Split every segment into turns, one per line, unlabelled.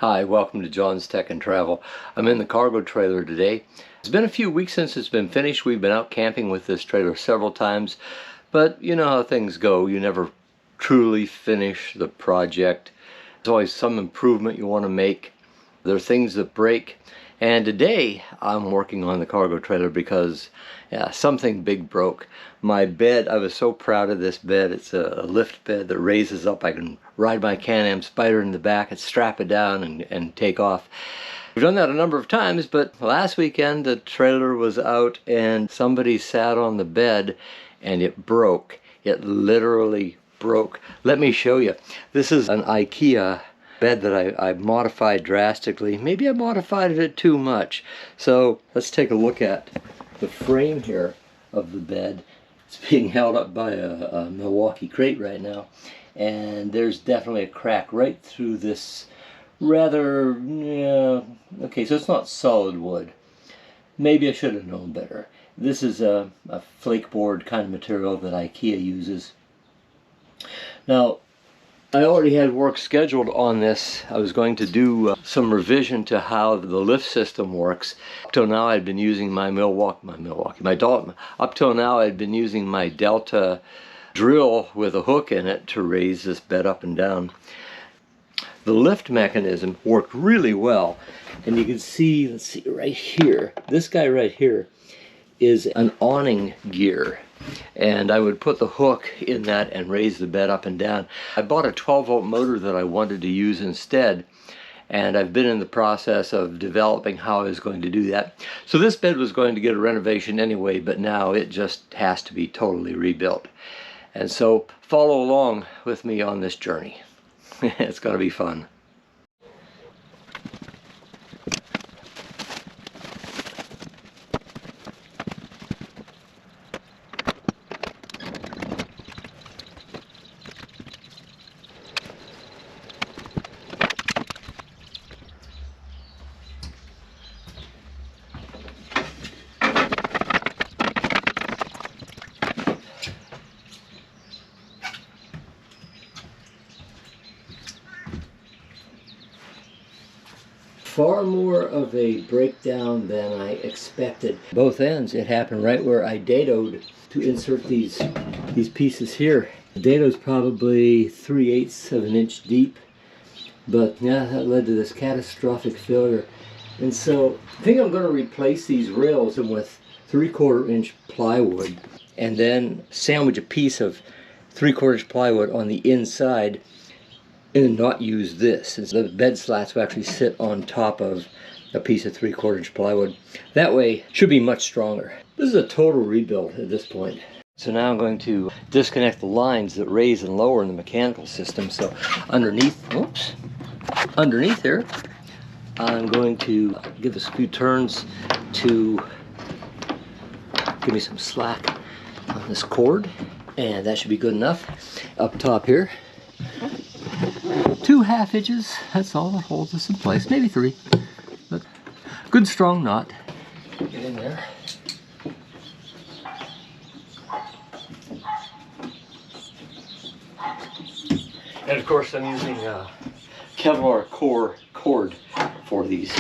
Hi, welcome to John's Tech and Travel. I'm in the cargo trailer today. It's been a few weeks since it's been finished. We've been out camping with this trailer several times, but you know how things go. You never truly finish the project. There's always some improvement you want to make. There are things that break. And today I'm working on the cargo trailer because something big broke. My bed, I was so proud of this bed. It's a lift bed that raises up. I can ride my Can-Am Spyder in the back and strap it down and take off. We've done that a number of times, but last weekend the trailer was out and somebody sat on the bed and it broke. It literally broke. Let me show you. This is an IKEA bed that I modified drastically. Maybe I modified it too much. So let's take a look at the frame here of the bed. It's being held up by a Milwaukee crate right now, and there's definitely a crack right through this rather, okay, so it's not solid wood. Maybe I should have known better. This is a flake board kind of material that IKEA uses. Now, I already had work scheduled on this. I was going to do some revision to how the lift system works. Up till now I'd been using my Dalton. Up till now I'd been using my Delta drill with a hook in it to raise this bed up and down. The lift mechanism worked really well, and you can see, let's see right here, this guy right here is an awning gear. And I would put the hook in that and raise the bed up and down. I bought a 12-volt motor that I wanted to use instead, and I've been in the process of developing how I was going to do that. So this bed was going to get a renovation anyway, but now it just has to be totally rebuilt. And so follow along with me on this journey. It's going to be fun. Far more of a breakdown than I expected. Both ends, it happened right where I dadoed to insert these pieces here. The dado's probably 3/8 of an inch deep, but yeah, that led to this catastrophic failure. And so I think I'm going to replace these rails with 3/4 inch plywood and then sandwich a piece of 3/4 inch plywood on the inside and not use this, since the bed slats will actually sit on top of a piece of 3/4 inch plywood. That way it should be much stronger. This is a total rebuild at this point. So now I'm going to disconnect the lines that raise and lower in the mechanical system. So underneath here, I'm going to give this a few turns to give me some slack on this cord, and that should be good enough. Up top here, 2 1/2 inches, that's all that holds this in place, maybe 3, but good strong knot. Get in there. And of course I'm using Kevlar cord for these.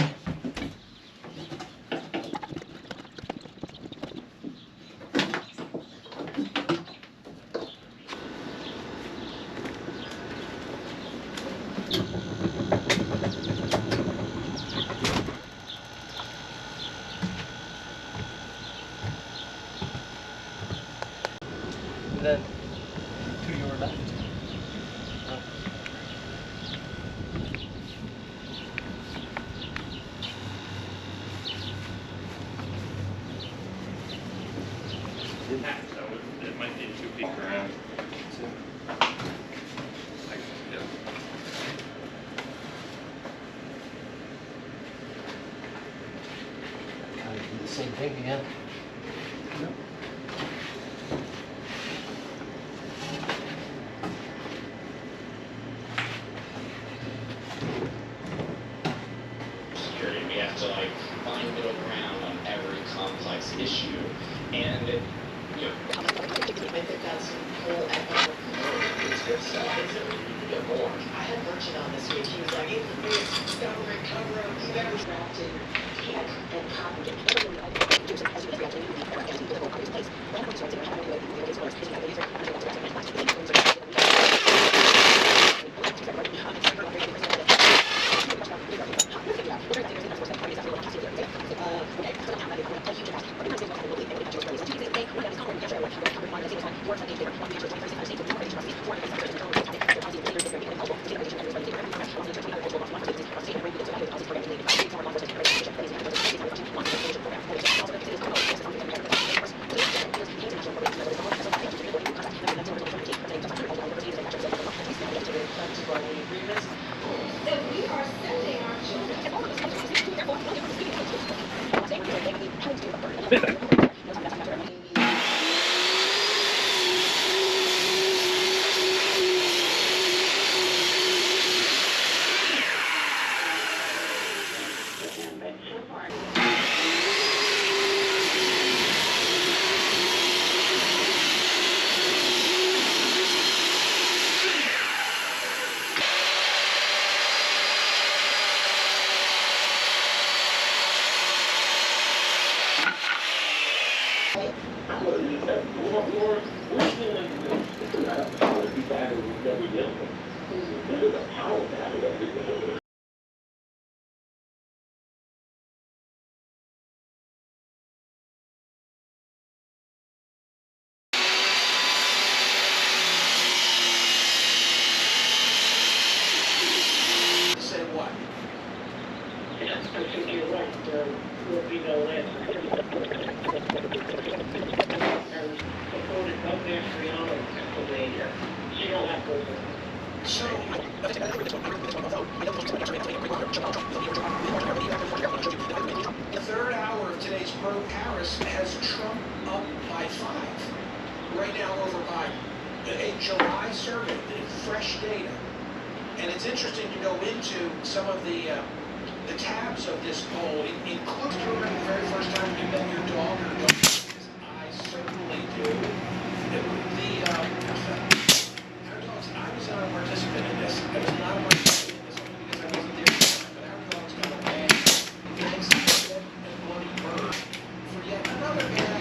And then to your left.
It might need to peek around.
Kind of do the same thing again. Yep.
We have to find middle ground on every complex issue, and I think that's whole economic good stuff. It's more. I had merchant on this week. He was like, hey,
Say what? I think you're right. There will be no answer. And supported by Mastriano, Pennsylvania. So you don't have to. So, the third hour of today's Pro Paris has Trump up by 5. Right now over by a July survey, fresh data. And it's interesting to go into some of the tabs of this poll. It includes the very first time you met your dog or dog. I certainly do. Our dogs, I was not a participant in this. I was not a participant in this only because I wasn't there. But our dogs got a bad, nice, dead, and bloody bird for yet another half.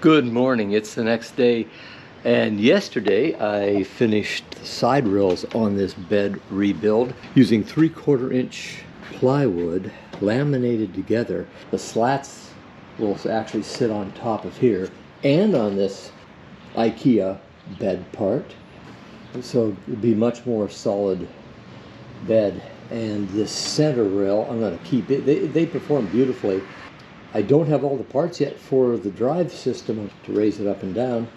Good morning, it's the next day, and yesterday I finished the side rails on this bed rebuild using 3/4 inch plywood laminated together. The slats will actually sit on top of here and on this IKEA bed part, so it'd be much more solid bed. And this center rail, I'm going to keep it. They perform beautifully. I don't have all the parts yet for the drive system to raise it up and down,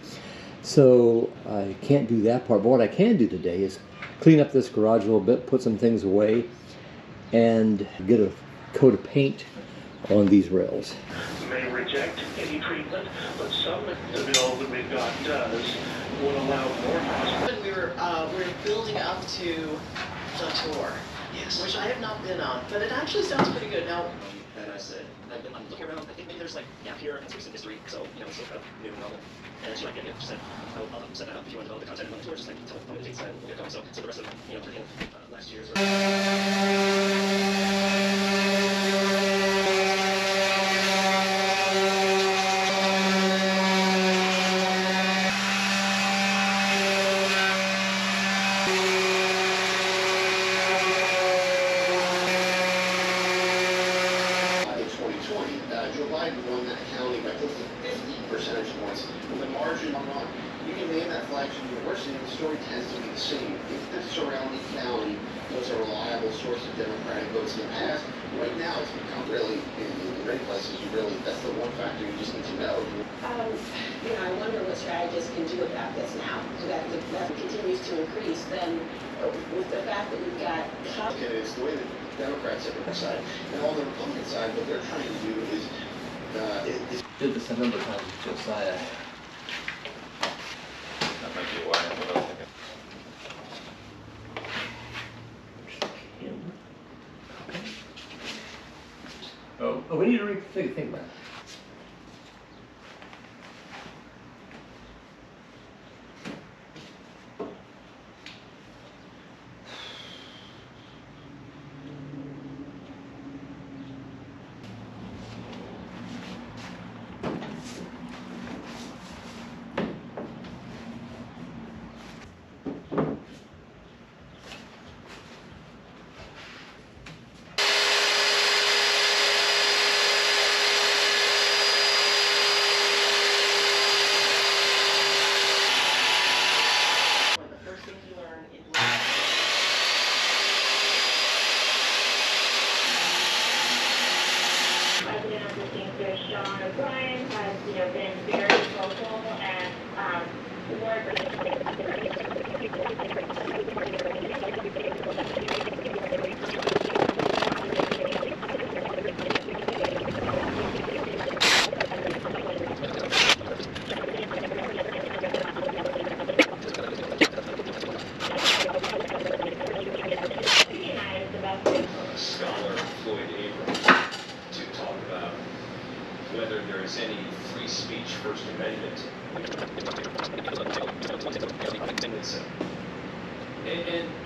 so I can't do that part. But what I can do today is clean up this garage a little bit, put some things away, and get a coat of paint on these rails.
May reject any treatment, but some the bill that we've got does would allow more hospitals.
We were building up to the tour,
Yes.
which I have not been on, but it actually sounds pretty good. Now,
And I said, I'm looking around, I think maybe there's like gap here and some recent history, so, you know, it's still kind of new and novel. And she like, yeah, just said, I'll set that up if you want to develop the content on the tour, just like tell me the dates and we'll get going. So the rest of, you know, last year's.
You can name that flagship university, and the story tends to be the same. If the surrounding county was a reliable source of Democratic votes in the past, right now it's become really, in many places, that's the one factor you just need to know.
I wonder what strategists can do about this now. That continues to increase. Then, with the fact that we've got
It's the way that Democrats have their side, and on the Republican side, what they're trying to do is
Did this a number of times with Josiah.
That might be why I'm a little thinking.
Oh, we need to think about it.
President of the Teamsters, Sean O'Brien, has been very vocal and
Scholar Floyd Abrams to talk about whether there is any free speech First Amendment.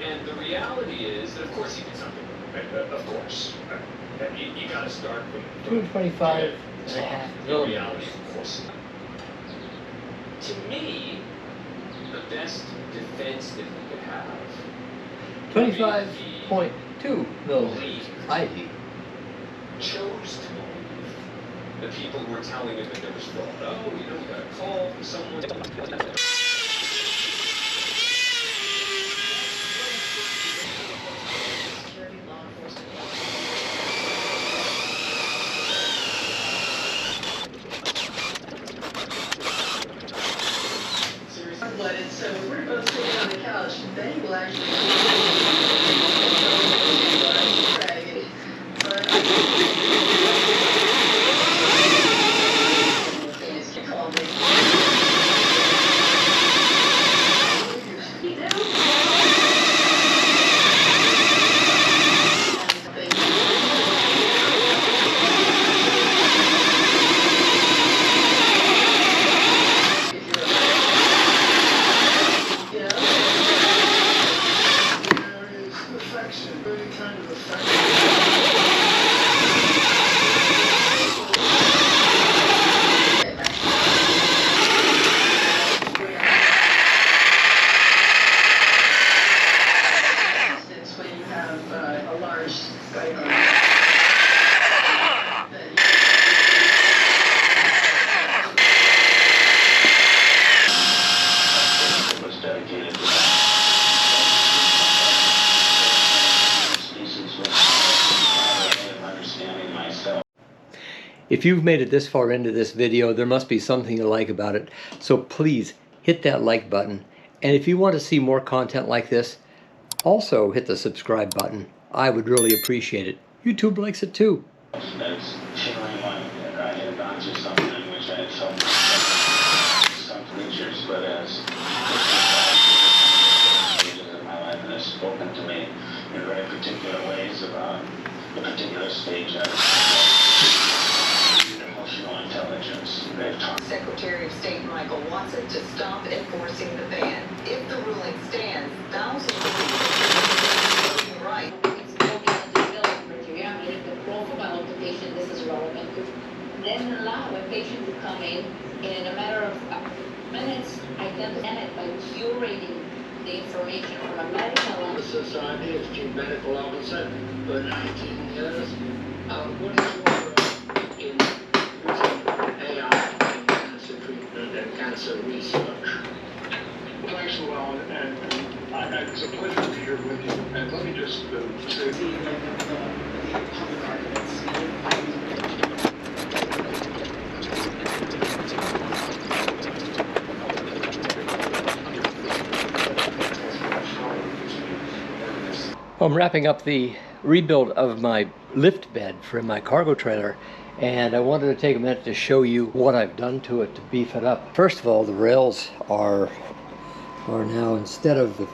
And the reality is that, of course, he did something. Of course. You got to start from
225 and a half
the
millimeters.
reality, of course. To me, the best defense that we could have
25.2 millimeters. ID.
chose to believe the people who were telling him that there was fraud. Oh, we got a call from someone.
Security, law enforcement. Blooded, so we're both sitting on the couch. Betty will actually
If you've made it this far into this video, there must be something you like about it. So please hit that like button. And if you want to see more content like this, also hit the subscribe button. I would really appreciate it. YouTube likes it too.
That's feeling like I had gone through something in which I had felt some creatures, but as stages of my life, and has spoken to me in very particular ways about the particular stage of emotional intelligence. They've talked.
Secretary of State Michael Watson to stop enforcing the ban. If the ruling stands, thousands of people voting right.
If the profile of the patient, this is relevant, then allow a patient to come in a matter of minutes, identify it by curating the information from a medical.
The society is Chief Medical Officer for 19 years. What is your in using AI in cancer treatment and cancer research.
Well, thanks, Llewellyn, and it's a pleasure to be here with you. And let me just say,
The public arguments.
I'm wrapping up the rebuild of my lift bed for my cargo trailer, and I wanted to take a minute to show you what I've done to it to beef it up. First of all, the rails are now, instead of it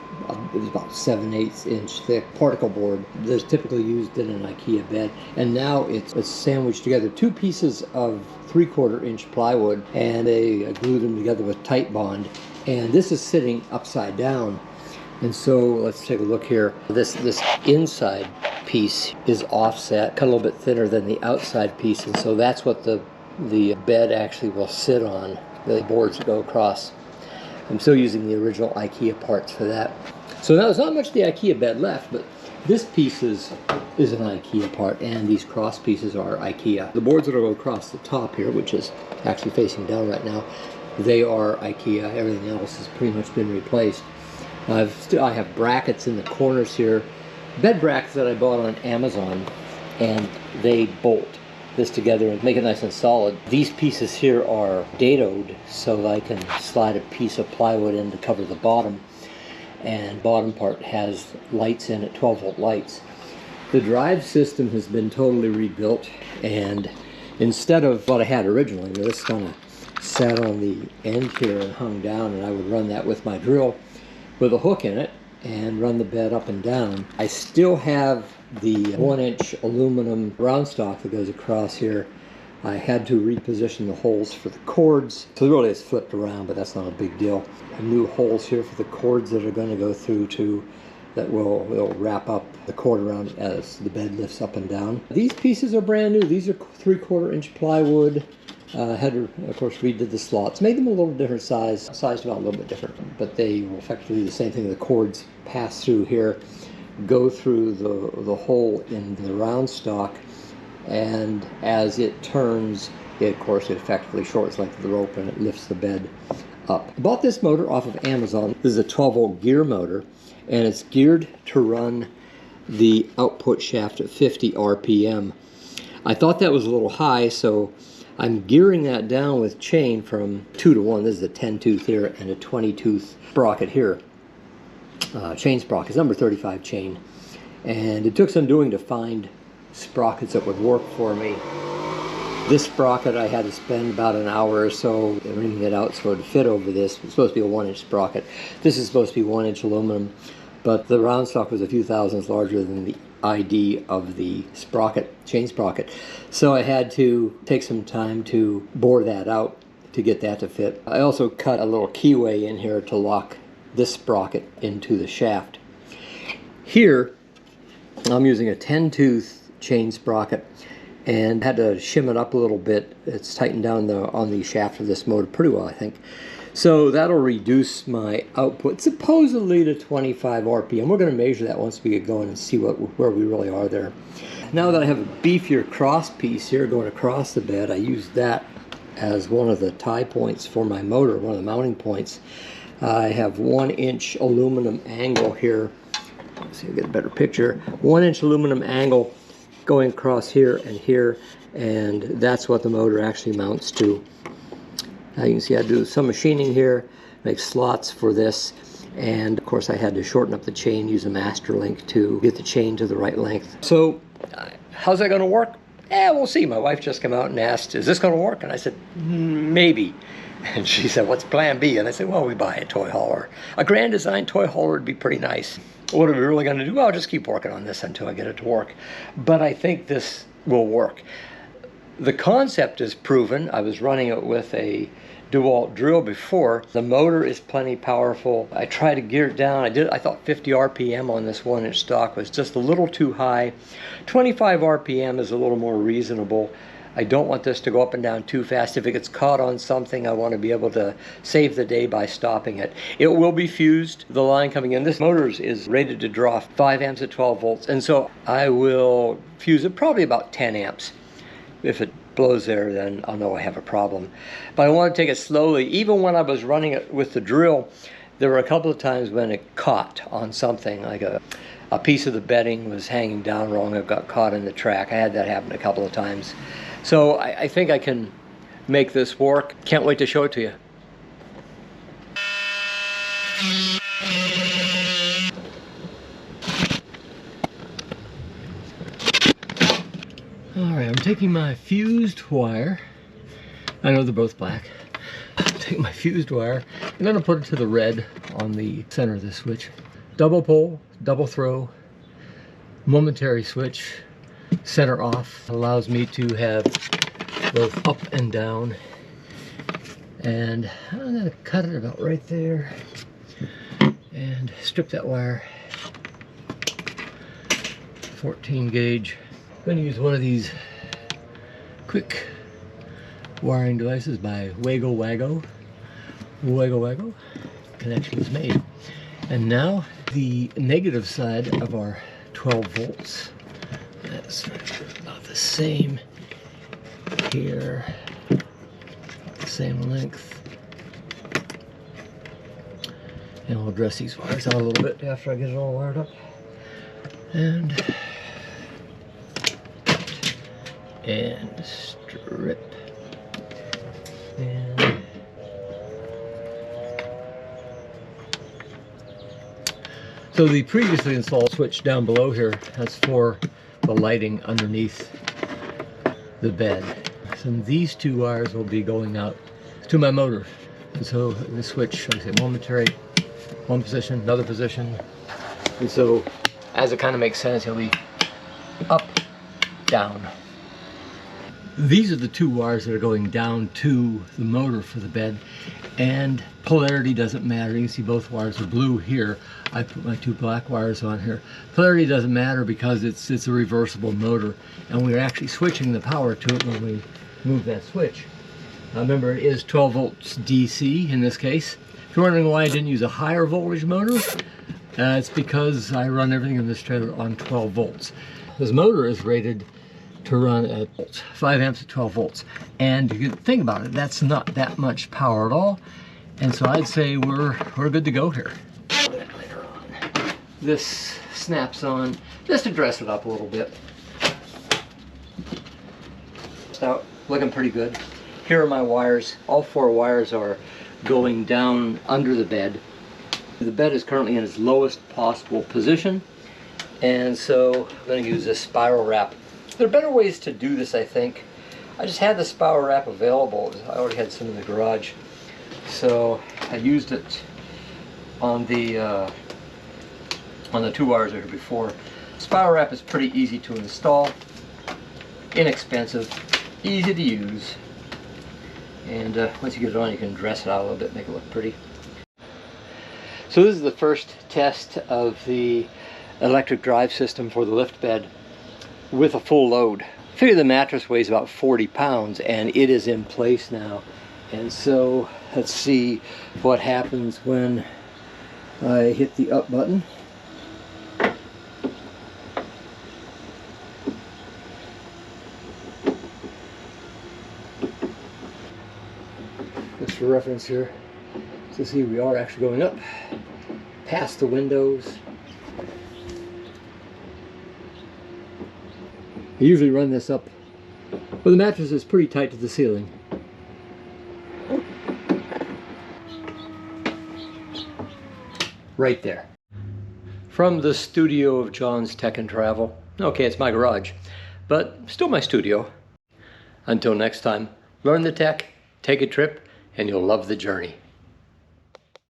was about 7/8 inch thick particle board that's typically used in an IKEA bed, and now it's sandwiched together, two pieces of 3/4 inch plywood, and I glued them together with tight bond, and this is sitting upside down. And so let's take a look here. This inside piece is offset, cut a little bit thinner than the outside piece, and so that's what the bed actually will sit on, the boards that go across. I'm still using the original IKEA parts for that. So now there's not much of the IKEA bed left, but this piece is an IKEA part, and these cross pieces are IKEA. The boards that will go across the top here, which is actually facing down right now, they are IKEA. Everything else has pretty much been replaced. I have brackets in the corners here, bed brackets that I bought on Amazon, and they bolt this together and make it nice and solid. These pieces here are dadoed, so I can slide a piece of plywood in to cover the bottom, and bottom part has lights in it, 12-volt lights. The drive system has been totally rebuilt, and instead of what I had originally, this kind of sat on the end here and hung down, and I would run that with my drill with a hook in it and run the bed up and down. I still have the 1-inch aluminum round stock that goes across here. I had to reposition the holes for the cords, so really it's flipped around, but that's not a big deal. New holes here for the cords that are going to go through to, that will wrap up the cord around as the bed lifts up and down. These pieces are brand new. These are 3/4 inch plywood. Had to, of course, redid the slots, made them a little different sized them out a little bit different, but they will effectively do the same thing. The cords pass through here, go through the hole in the round stock, and as it turns, of course, it effectively shorts length of the rope and it lifts the bed up. I bought this motor off of Amazon. This is a 12-volt gear motor, and it's geared to run the output shaft at 50 RPM. I thought that was a little high, so I'm gearing that down with chain from 2 to 1. This is a 10-tooth here and a 20-tooth sprocket here. Chain sprockets, number 35 chain. And it took some doing to find sprockets that would work for me. This sprocket I had to spend about an hour or so wringing it out so it would fit over this. It's supposed to be a 1-inch sprocket. This is supposed to be 1-inch aluminum, but the round stock was a few thousandths larger than the ID of the sprocket, chain sprocket. So I had to take some time to bore that out to get that to fit. I also cut a little keyway in here to lock this sprocket into the shaft. Here I'm using a 10-tooth chain sprocket and had to shim it up a little bit. It's tightened down on the shaft of this motor pretty well, I think. So that'll reduce my output supposedly to 25 RPM. We're going to measure that once we get going and see where we really are there. Now that I have a beefier cross piece here going across the bed, I used that as one of the tie points for my motor, one of the mounting points. I have 1-inch aluminum angle here. Let's see if I get a better picture. 1-inch aluminum angle going across here, and that's what the motor actually mounts to. Now you can see I do some machining here, make slots for this, and of course I had to shorten up the chain, use a master link to get the chain to the right length. So how's that going to work? We'll see. My wife just came out and asked, is this going to work? And I said, maybe. And she said, what's plan B? And I said, well, we buy a toy hauler. A Grand Design toy hauler would be pretty nice. What are we really going to do? Well, I'll just keep working on this until I get it to work. But I think this will work. The concept is proven. I was running it with a DeWalt drill before. The motor is plenty powerful. I tried to gear it down. I thought 50 RPM on this 1-inch stock was just a little too high. 25 RPM is a little more reasonable. I don't want this to go up and down too fast. If it gets caught on something, I want to be able to save the day by stopping it. It will be fused, the line coming in. This motor is rated to draw 5 amps at 12 volts, and so I will fuse it probably about 10 amps. If it blows there, then I'll know I have a problem. But I want to take it slowly. Even when I was running it with the drill, there were a couple of times when it caught on something, like a piece of the bedding was hanging down wrong. It got caught in the track. I had that happen a couple of times. So I think I can make this work. Can't wait to show it to you. Alright, I'm taking my fused wire. I know they're both black. Take my fused wire. I'm going to put it to the red on the center of the switch. Double pole, double throw, momentary switch, center off. Allows me to have both up and down. And I'm going to cut it about right there and strip that wire. 14 gauge. I'm going to use one of these quick wiring devices by Wago Wago. Connection is made. And now the negative side of our 12 volts. That's about the same here. The same length. And I'll address these wires out a little bit after I get it all wired up. And strip. And so the previously installed switch down below here, that's for the lighting underneath the bed. So these two wires will be going out to my motor. So the switch, like I say, momentary, one position, another position. And so as it kind of makes sense, he'll be up, down. These are the two wires that are going down to the motor for the bed, and polarity doesn't matter. You can see both wires are blue here. I put my two black wires on here. Polarity doesn't matter because it's a reversible motor, and we're actually switching the power to it when we move that switch. Remember, it is 12 volts DC in this case. If you're wondering why I didn't use a higher voltage motor, it's because I run everything in this trailer on 12 volts. This motor is rated to run at 5 amps at 12 volts. And if you think about it, that's not that much power at all. And so I'd say we're good to go here. Later on. This snaps on just to dress it up a little bit. It's out looking pretty good. Here are my wires. All 4 wires are going down under the bed. The bed is currently in its lowest possible position. And so I'm going to use this spiral wrap. There are better ways to do this, I think. I just had the spiral wrap available. I already had some in the garage. So I used it on the 2 wires there before. Spiral wrap is pretty easy to install, inexpensive, easy to use. And once you get it on, you can dress it out a little bit, make it look pretty. So this is the first test of the electric drive system for the lift bed with a full load. I figure the mattress weighs about 40 pounds and it is in place now. And so let's see what happens when I hit the up button. Just for reference here, to see we are actually going up past the windows. I usually run this up, but the mattress is pretty tight to the ceiling. Right there. From the studio of John's Tech and Travel. Okay, it's my garage, but still my studio. Until next time, learn the tech, take a trip, and you'll love the journey.